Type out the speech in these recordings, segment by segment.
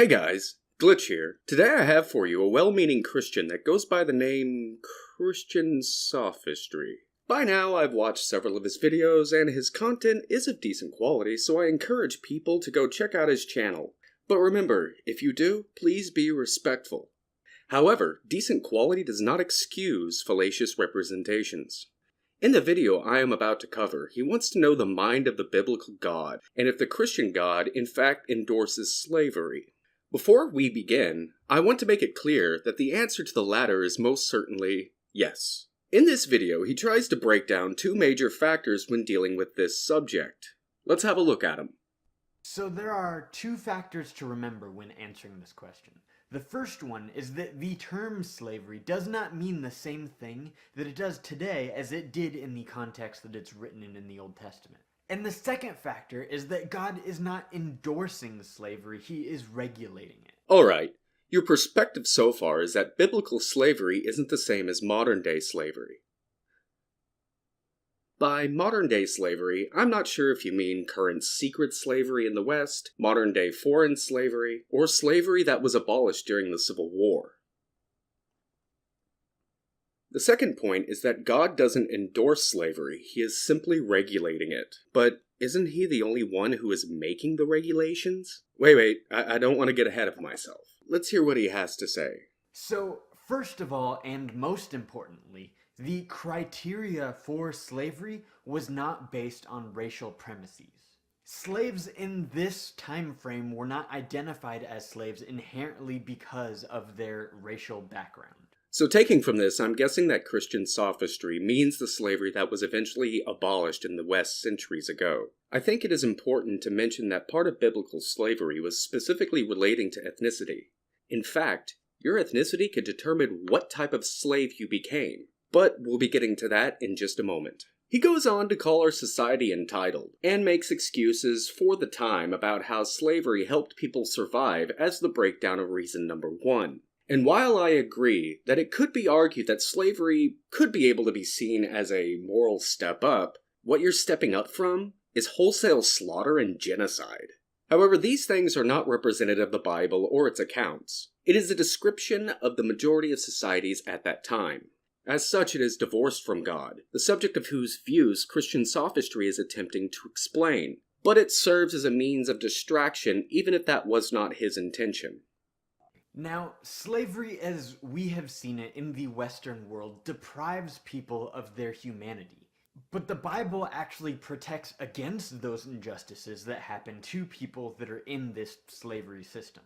Hey guys, Glitch here. Today I have for you a well-meaning Christian that goes by the name ChristianSophistry. By now I've watched several of his videos and his content is of decent quality, so I encourage people to go check out his channel. But remember, if you do, please be respectful. However, decent quality does not excuse fallacious representations. In the video I am about to cover, he wants to know the mind of the biblical God, and if the Christian God in fact endorses slavery. Before we begin, I want to make it clear that the answer to the latter is most certainly yes. In this video, he tries to break down two major factors when dealing with this subject. Let's have a look at them. So there are two factors to remember when answering this question. The first one is that the term slavery does not mean the same thing that it does today as it did in the context that it's written in the Old Testament. And the second factor is that God is not endorsing slavery, he is regulating it. Alright, your perspective so far is that biblical slavery isn't the same as modern-day slavery. By modern-day slavery, I'm not sure if you mean current secret slavery in the West, modern-day foreign slavery, or slavery that was abolished during the Civil War. The second point is that God doesn't endorse slavery, he is simply regulating it. But isn't he the only one who is making the regulations? Wait, I don't want to get ahead of myself. Let's hear what he has to say. So, first of all, and most importantly, the criteria for slavery was not based on racial premises. Slaves in this time frame were not identified as slaves inherently because of their racial background. So taking from this, I'm guessing that Christian sophistry means the slavery that was eventually abolished in the West centuries ago. I think it is important to mention that part of biblical slavery was specifically relating to ethnicity. In fact, your ethnicity could determine what type of slave you became. But we'll be getting to that in just a moment. He goes on to call our society entitled, and makes excuses for the time about how slavery helped people survive as the breakdown of reason number 1. And while I agree that it could be argued that slavery could be able to be seen as a moral step up, what you're stepping up from is wholesale slaughter and genocide. However, these things are not representative of the Bible or its accounts. It is a description of the majority of societies at that time. As such, it is divorced from God, the subject of whose views Christian sophistry is attempting to explain. But it serves as a means of distraction even if that was not his intention. Now, slavery as we have seen it in the Western world deprives people of their humanity. But the Bible actually protects against those injustices that happen to people that are in this slavery system.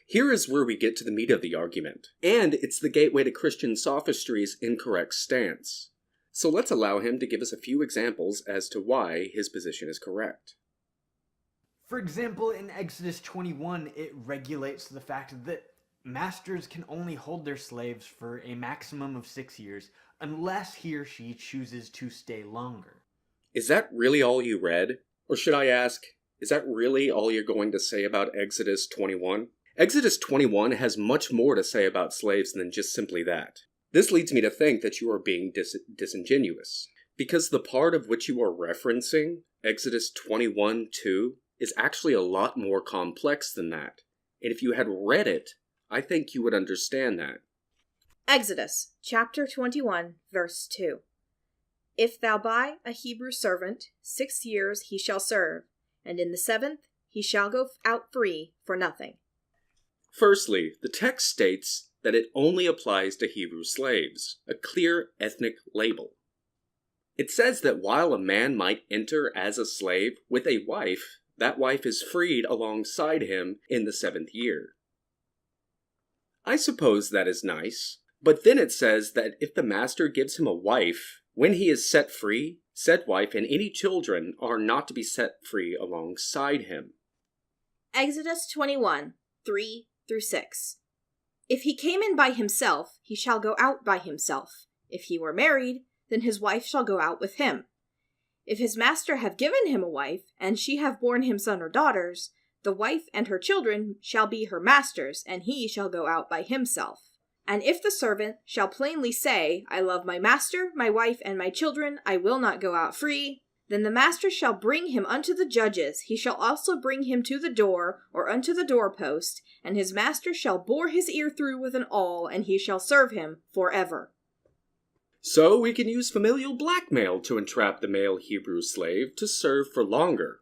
Here is where we get to the meat of the argument, and it's the gateway to Christian sophistry's incorrect stance. So let's allow him to give us a few examples as to why his position is correct. For example, in Exodus 21, it regulates the fact that masters can only hold their slaves for a maximum of 6 years unless he or she chooses to stay longer. Is that really all you read? Or should I ask, is that really all you're going to say about Exodus 21? Exodus 21 has much more to say about slaves than just simply that. This leads me to think that you are being disingenuous, because the part of which you are referencing, Exodus 21:2, is actually a lot more complex than that. And if you had read it, I think you would understand that. Exodus, chapter 21, verse 2. If thou buy a Hebrew servant, 6 years he shall serve, and in the 7th he shall go out free for nothing. Firstly, the text states that it only applies to Hebrew slaves, a clear ethnic label. It says that while a man might enter as a slave with a wife, that wife is freed alongside him in the 7th year. I suppose that is nice, but then it says that if the master gives him a wife, when he is set free, said wife and any children are not to be set free alongside him. Exodus 21, 3-6. If he came in by himself, he shall go out by himself. If he were married, then his wife shall go out with him. If his master have given him a wife, and she have borne him son or daughters, the wife and her children shall be her master's, and he shall go out by himself. And if the servant shall plainly say, I love my master, my wife, and my children, I will not go out free, Then the master shall bring him unto the judges. He shall also bring him to the door, or unto the doorpost, and his master shall bore his ear through with an awl, and he shall serve him forever. So we can use familial blackmail to entrap the male Hebrew slave to serve for longer.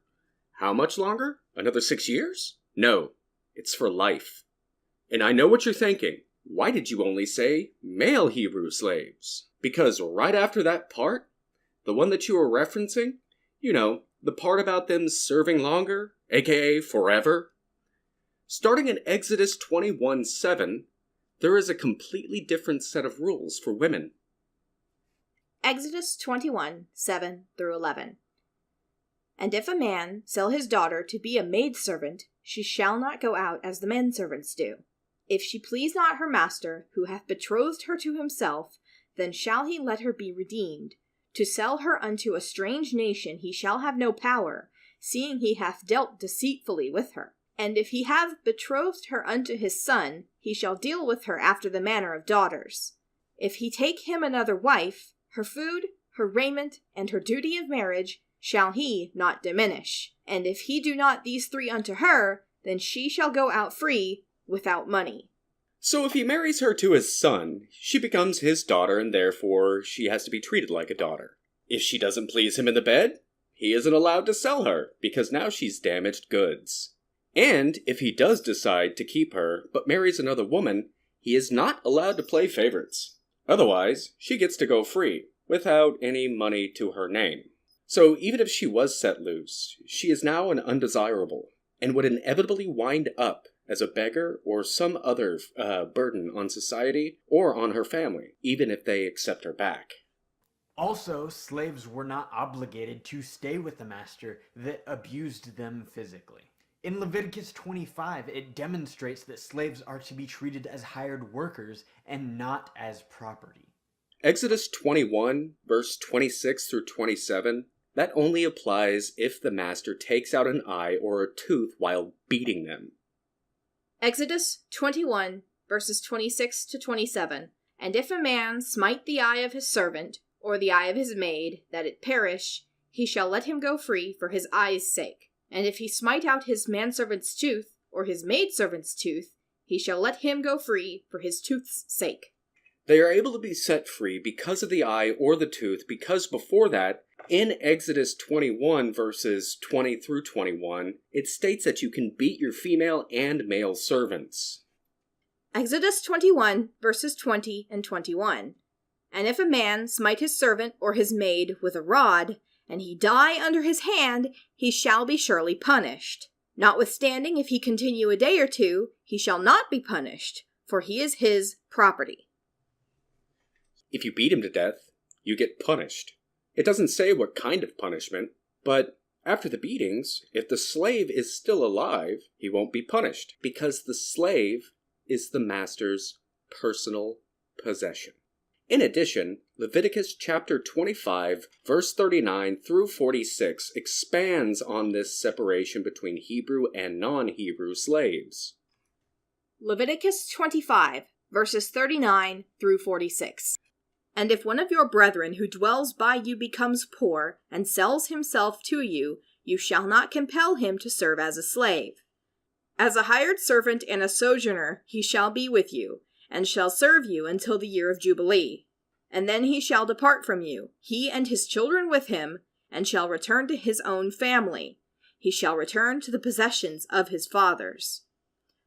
How much longer? Another 6 years? No, it's for life. And I know what you're thinking. Why did you only say male Hebrew slaves? Because right after that part, the one that you were referencing, you know, the part about them serving longer, aka forever. Starting in Exodus 21:7, there is a completely different set of rules for women. Exodus 21:7-11. And if a man sell his daughter to be a maidservant, she shall not go out as the men servants do. If she please not her master, who hath betrothed her to himself, then shall he let her be redeemed. To sell her unto a strange nation he shall have no power, seeing he hath dealt deceitfully with her. And if he have betrothed her unto his son, he shall deal with her after the manner of daughters. If he take him another wife, her food, her raiment, and her duty of marriage shall he not diminish. And if he do not these three unto her, then she shall go out free, without money. So if he marries her to his son, she becomes his daughter and therefore she has to be treated like a daughter. If she doesn't please him in the bed, he isn't allowed to sell her because now she's damaged goods. And if he does decide to keep her but marries another woman, he is not allowed to play favorites. Otherwise, she gets to go free without any money to her name. So even if she was set loose, she is now an undesirable and would inevitably wind up as a beggar or some other burden on society or on her family, even if they accept her back. Also, slaves were not obligated to stay with the master that abused them physically. In Leviticus 25, it demonstrates that slaves are to be treated as hired workers and not as property. Exodus 21, verse 26-27, that only applies if the master takes out an eye or a tooth while beating them. Exodus 21, verses 26-27. And if a man smite the eye of his servant, or the eye of his maid, that it perish, he shall let him go free for his eye's sake. And if he smite out his manservant's tooth, or his maidservant's tooth, he shall let him go free for his tooth's sake. They are able to be set free because of the eye or the tooth, because before that, in Exodus 21, verses 20-21, it states that you can beat your female and male servants. Exodus 21, verses 20 and 21. And if a man smite his servant or his maid with a rod, and he die under his hand, he shall be surely punished. Notwithstanding, if he continue a day or two, he shall not be punished, for he is his property. If you beat him to death, you get punished. It doesn't say what kind of punishment, but after the beatings, if the slave is still alive, he won't be punished, because the slave is the master's personal possession. In addition, Leviticus chapter 25, verse 39-46 expands on this separation between Hebrew and non-Hebrew slaves. Leviticus 25, verses 39-46. And if one of your brethren who dwells by you becomes poor, and sells himself to you, you shall not compel him to serve as a slave. As a hired servant and a sojourner he shall be with you, and shall serve you until the year of Jubilee. And then he shall depart from you, he and his children with him, and shall return to his own family. He shall return to the possessions of his fathers.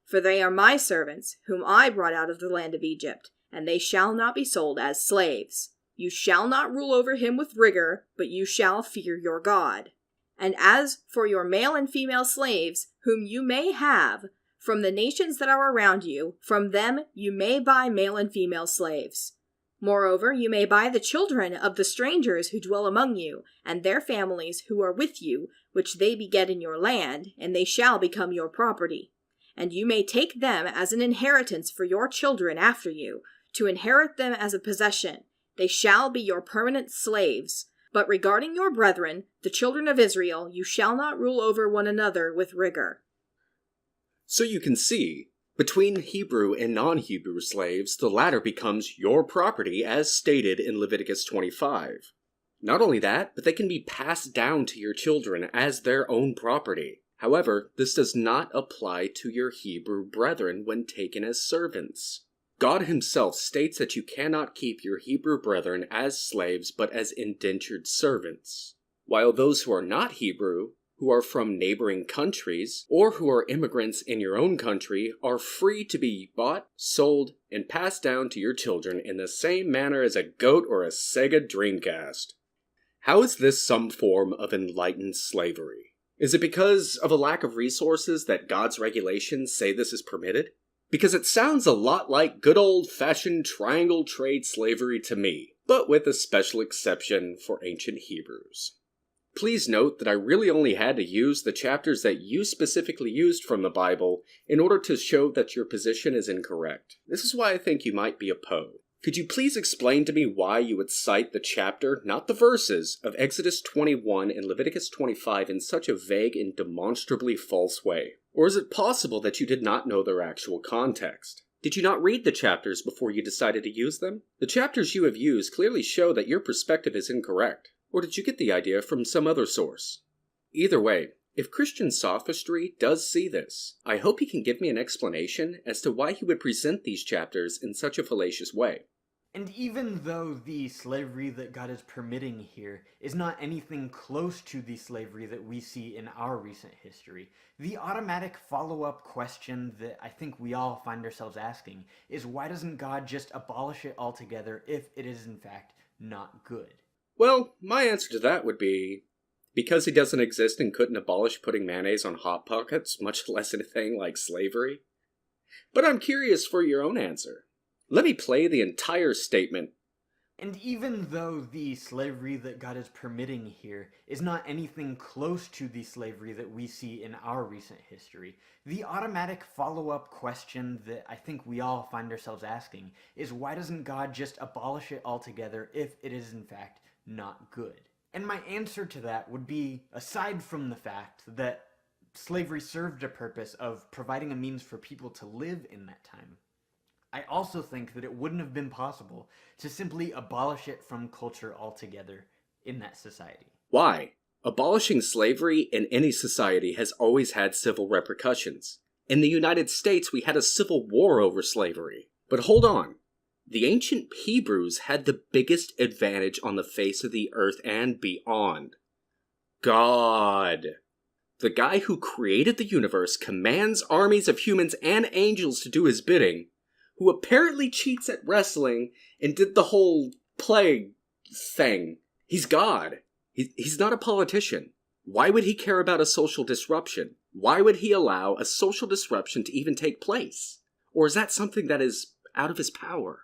For they are my servants, whom I brought out of the land of Egypt, and they shall not be sold as slaves. You shall not rule over him with rigor, but you shall fear your God. And as for your male and female slaves, whom you may have, from the nations that are around you, from them you may buy male and female slaves. Moreover, you may buy the children of the strangers who dwell among you, and their families who are with you, which they beget in your land, and they shall become your property. And you may take them as an inheritance for your children after you, to inherit them as a possession. They shall be your permanent slaves. But regarding your brethren, the children of Israel, you shall not rule over one another with rigor. So you can see, between Hebrew and non-Hebrew slaves, the latter becomes your property as stated in Leviticus 25. Not only that, but they can be passed down to your children as their own property. However, this does not apply to your Hebrew brethren when taken as servants. God himself states that you cannot keep your Hebrew brethren as slaves but as indentured servants, while those who are not Hebrew, who are from neighboring countries, or who are immigrants in your own country, are free to be bought, sold, and passed down to your children in the same manner as a goat or a Sega Dreamcast. How is this some form of enlightened slavery? Is it because of a lack of resources that God's regulations say this is permitted? Because it sounds a lot like good old-fashioned triangle trade slavery to me, but with a special exception for ancient Hebrews. Please note that I really only had to use the chapters that you specifically used from the Bible in order to show that your position is incorrect. This is why I think you might be a Poe. Could you please explain to me why you would cite the chapter, not the verses, of Exodus 21 and Leviticus 25 in such a vague and demonstrably false way? Or is it possible that you did not know their actual context? Did you not read the chapters before you decided to use them? The chapters you have used clearly show that your perspective is incorrect. Or did you get the idea from some other source? Either way, if Christian Sophistry does see this, I hope he can give me an explanation as to why he would present these chapters in such a fallacious way. And even though the slavery that God is permitting here is not anything close to the slavery that we see in our recent history, the automatic follow-up question that I think we all find ourselves asking is, why doesn't God just abolish it altogether if it is in fact not good? Well, my answer to that would be, because he doesn't exist and couldn't abolish putting mayonnaise on Hot Pockets, much less anything like slavery. But I'm curious for your own answer. Let me play the entire statement. And even though the slavery that God is permitting here is not anything close to the slavery that we see in our recent history, the automatic follow-up question that I think we all find ourselves asking is, why doesn't God just abolish it altogether if it is in fact not good? And my answer to that would be, aside from the fact that slavery served a purpose of providing a means for people to live in that time, I also think that it wouldn't have been possible to simply abolish it from culture altogether in that society. Why? Abolishing slavery in any society has always had civil repercussions. In the United States, we had a civil war over slavery. But hold on. The ancient Hebrews had the biggest advantage on the face of the earth and beyond. God. The guy who created the universe commands armies of humans and angels to do his bidding, who apparently cheats at wrestling and did the whole plague thing. He's God. He's not a politician. Why would he care about a social disruption? Why would he allow a social disruption to even take place? Or is that something that is out of his power?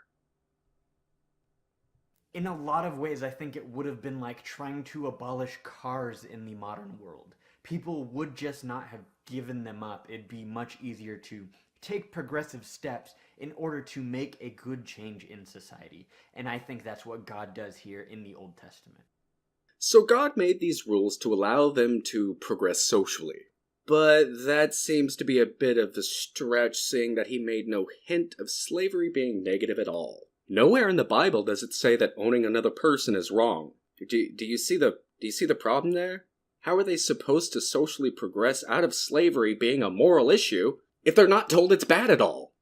In a lot of ways, I think it would have been like trying to abolish cars in the modern world. People would just not have given them up. It'd be much easier to take progressive steps in order to make a good change in society. And I think that's what God does here in the Old Testament. So God made these rules to allow them to progress socially. But that seems to be a bit of a stretch, seeing that he made no hint of slavery being negative at all. Nowhere in the Bible does it say that owning another person is wrong. Do you see the problem there? How are they supposed to socially progress out of slavery being a moral issue if they're not told it's bad at all?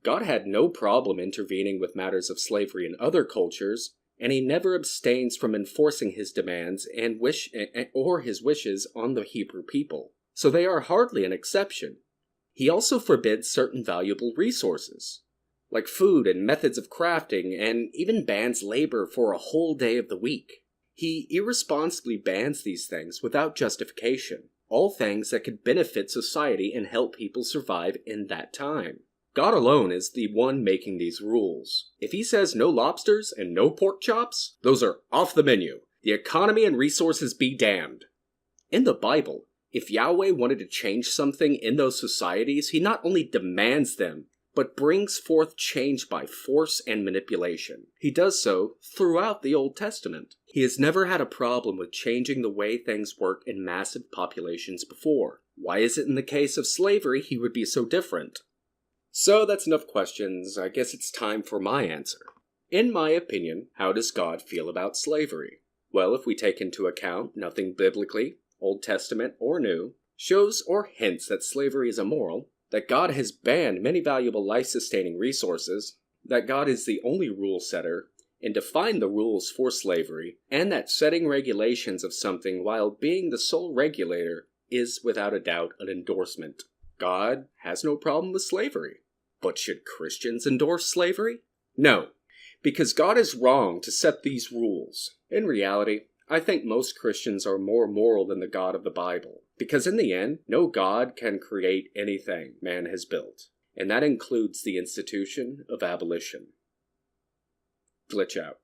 God had no problem intervening with matters of slavery in other cultures, and he never abstains from enforcing his demands and his wishes on the Hebrew people. So they are hardly an exception. He also forbids certain valuable resources, like food and methods of crafting, and even bans labor for a whole day of the week. He irresponsibly bans these things without justification, all things that could benefit society and help people survive in that time. God alone is the one making these rules. If he says no lobsters and no pork chops, those are off the menu. The economy and resources be damned. In the Bible, if Yahweh wanted to change something in those societies, he not only demands them, but brings forth change by force and manipulation. He does so throughout the Old Testament. He has never had a problem with changing the way things work in massive populations before. Why is it in the case of slavery he would be so different? So that's enough questions. I guess it's time for my answer. In my opinion, how does God feel about slavery? Well, if we take into account nothing biblically, Old Testament or New, shows or hints that slavery is immoral, that God has banned many valuable life-sustaining resources, that God is the only rule setter, and defined the rules for slavery, and that setting regulations of something while being the sole regulator is without a doubt an endorsement. God has no problem with slavery. But should Christians endorse slavery? No, because God is wrong to set these rules. In reality, I think most Christians are more moral than the God of the Bible, because in the end, no God can create anything man has built, and that includes the institution of abolition. Glitch out.